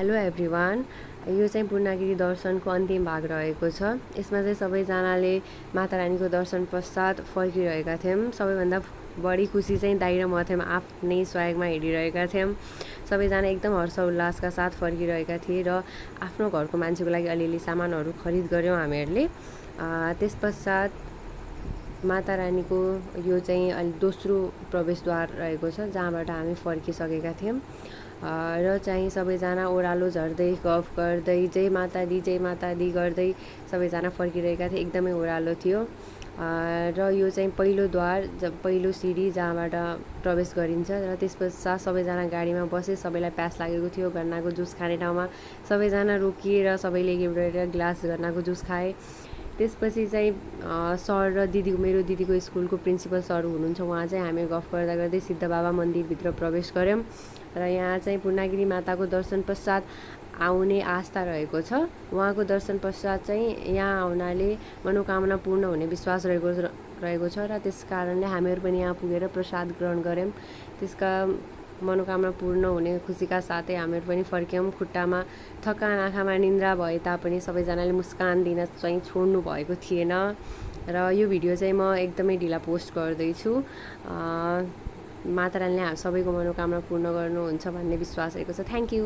Hello everyone. यो चाहिँ पूर्णागिरी दर्शनको अन्तिम भाग रहेको छ। यसमा चाहिँ सबैजनाले माता रानीको दर्शन पश्चात फर्किरहेका थियौँ। सबैभन्दा बढी खुसी चाहिँ दाइ र म थियौँ। आफ्नै स्वयगमा हिँडिरहेका थियौँ। सबैजना एकदम हर्षोल्लासका साथ फर्किरहेका थिए र आफ्नो घरको मान्छेको लागि अलिअलि सामानहरू खरिद गऱ्यौँ हामीहरूले। त्यस पश्चात माता रानीको यो चाहिँ दोस्रो प्रवेशद्वार रहेको छ जहाँबाट हामी फर्किसकेका थियौँ। र चाहिँ सबैजना ओह्रालो झर्दै गफ गर्दै जय माता दी गर्दै सबैजना फर्किरहेका थिए। एकदमै ओह्रालो थियो। र यो चाहिँ पहिलो द्वार, पहिलो सिडी जहाँबाट प्रवेश गरिन्छ। र त्यस पश्चात सबैजना गाडीमा बसे। सबैलाई प्यास लागेको थियो। गन्नाको जुस खाने ठाउँमा सबैजना रोकिएर सबैले एउटा ग्लास गन्नाको जुस खाए। त्यसपछि चाहिँ सर र दिदी, मेरो दिदीको स्कुलको प्रिन्सिपल सर हुनुहुन्छ, उहाँ चाहिँ हामी गफ गर्दा गर्दै सिद्ध बाबा मन्दिरभित्र प्रवेश गऱ्यौँ। र यहाँ चाहिँ पूर्णागिरी माताको दर्शन पश्चात आउने आस्था रहेको छ। उहाँको दर्शन पश्चात चाहिँ यहाँ आउनाले मनोकामना पूर्ण हुने विश्वास रहेको छ। र त्यस कारणले हामीहरू पनि यहाँ पुगेर प्रसाद ग्रहण गऱ्यौँ। त्यसका मनोकामना पूर्ण हुने खुसीका साथै हामीहरू पनि फर्क्यौँ। खुट्टामा थकान, आँखामा निन्द्रा भए तापनि सबैजनाले मुस्कान दिन चाहिँ छोड्नु भएको थिएन। र यो भिडियो चाहिँ म एकदमै ढिला पोस्ट गर्दैछु। माता रानीले सबैको मनोकामना पूर्ण गर्नुहुन्छ भन्ने विश्वास रहेको छ। Thank you.